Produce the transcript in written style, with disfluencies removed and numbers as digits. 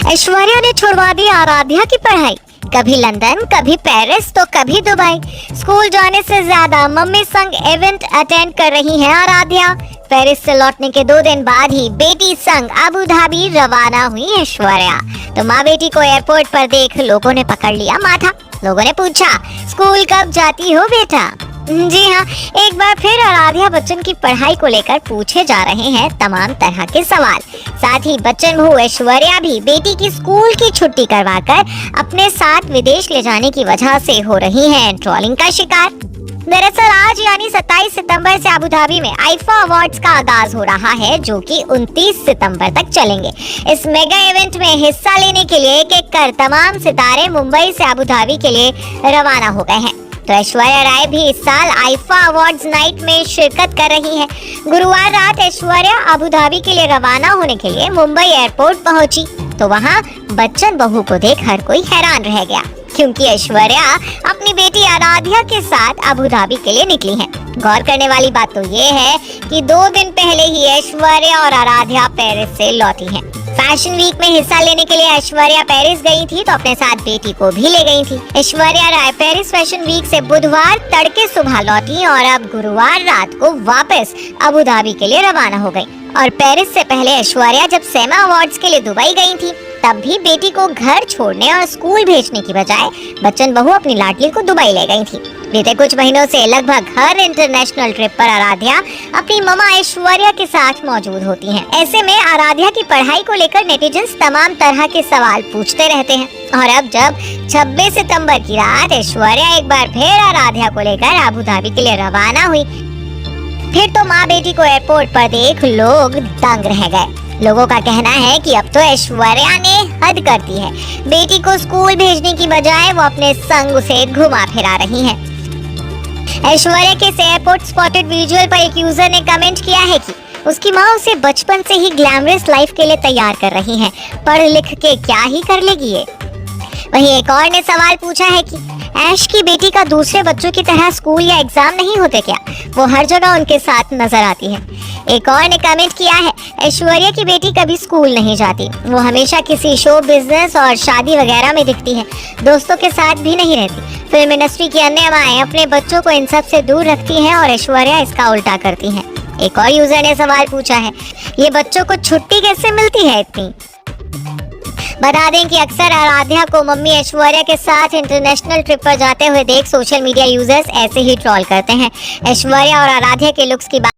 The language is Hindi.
ऐश्वर्या ने छुड़वा दी आराध्या की पढ़ाई। कभी लंदन, कभी पेरिस तो कभी दुबई। स्कूल जाने से ज्यादा मम्मी संग इवेंट अटेंड कर रही हैं आराध्या। पेरिस से लौटने के 2 दिन बाद ही बेटी संग अबू धाबी रवाना हुई ऐश्वर्या। तो माँ बेटी को एयरपोर्ट पर देख लोगों ने पकड़ लिया माथा। लोगों ने पूछा, स्कूल कब जाती हो बेटा? जी हाँ, एक बार फिर आराध्या बच्चन की पढ़ाई को लेकर पूछे जा रहे हैं तमाम तरह के सवाल। साथ ही बच्चन बहू ऐश्वर्या भी बेटी की स्कूल की छुट्टी करवाकर अपने साथ विदेश ले जाने की वजह से हो रही हैं ट्रोलिंग का शिकार। दरअसल आज यानी 27 सितंबर से अबू धाबी में आईफा अवार्ड्स का आगाज हो रहा है, जो कि 29 सितंबर तक चलेंगे। इस मेगा इवेंट में हिस्सा लेने के लिए एक एक कर तमाम सितारे मुंबई से अबू धाबी के लिए रवाना हो गए हैं। तो ऐश्वर्या राय भी इस साल आईफा अवार्ड्स नाइट में शिरकत कर रही हैं। गुरुवार रात ऐश्वर्या अबू धाबी के लिए रवाना होने के लिए मुंबई एयरपोर्ट पहुंची, तो वहां बच्चन बहू को देख हर कोई हैरान रह गया, क्योंकि ऐश्वर्या अपनी बेटी आराध्या के साथ अबू धाबी के लिए निकली हैं। गौर करने वाली बात तो ये है कि 2 दिन पहले ही ऐश्वर्या और आराध्या पेरिस से लौटी हैं। फैशन वीक में हिस्सा लेने के लिए ऐश्वर्या पेरिस गई थी, तो अपने साथ बेटी को भी ले गई थी। Aishwarya Rai Paris fashion week से बुधवार तड़के सुबह लौटी और अब गुरुवार रात को वापस अबू धाबी के लिए रवाना हो गई। और पेरिस से पहले ऐश्वर्या जब सेमा अवार्ड्स के लिए दुबई गई थी, तब भी बेटी को घर छोड़ने और स्कूल भेजने की बजाय बच्चन बहू अपनी लाडली को दुबई ले गई थी। बीते कुछ महीनों से लगभग हर इंटरनेशनल ट्रिप पर आराध्या अपनी ममा ऐश्वर्या के साथ मौजूद होती हैं। ऐसे में आराध्या की पढ़ाई को लेकर नेटिजन्स तमाम तरह के सवाल पूछते रहते हैं। और अब जब 26 सितंबर की रात ऐश्वर्या एक बार फिर आराध्या को लेकर अबू धाबी के लिए रवाना हुई, फिर तो माँ बेटी को एयरपोर्ट पर देख लोग दंग रह गए। लोगों का कहना है कि अब तो ऐश्वर्या ने हद कर दी है। बेटी को स्कूल भेजने की बजाय वो अपने संग उसे घुमा फिरा रही हैं। ऐश्वर्या के एयरपोर्ट स्पॉटेड विजुअल पर एक यूजर ने कमेंट किया है कि उसकी माँ उसे बचपन से ही ग्लैमरस लाइफ के लिए तैयार कर रही हैं। पढ़ लिख के क्या ही कर लेगी ये। वहीं एक और ने सवाल पूछा है कि ऐश की बेटी का दूसरे बच्चों की तरह स्कूल या एग्जाम नहीं होते क्या? वो हर जगह उनके साथ नजर आती है। एक और ने कमेंट किया है, ऐश्वर्या की बेटी कभी स्कूल नहीं जाती, वो हमेशा किसी शो बिजनेस और शादी वगैरह में दिखती है, दोस्तों के साथ भी नहीं रहती। फिल्म इंडस्ट्री की अन्य माएं अपने बच्चों को इन सब से दूर रखती हैं और ऐश्वर्या इसका उल्टा करती हैं। एक और यूजर ने सवाल पूछा है, ये बच्चों को छुट्टी कैसे मिलती है इतनी? बता दें कि अक्सर आराध्या को मम्मी ऐश्वर्या के साथ इंटरनेशनल ट्रिप पर जाते हुए देख सोशल मीडिया यूजर्स ऐसे ही ट्रोल करते हैं। ऐश्वर्या और आराध्या के लुक्स की बात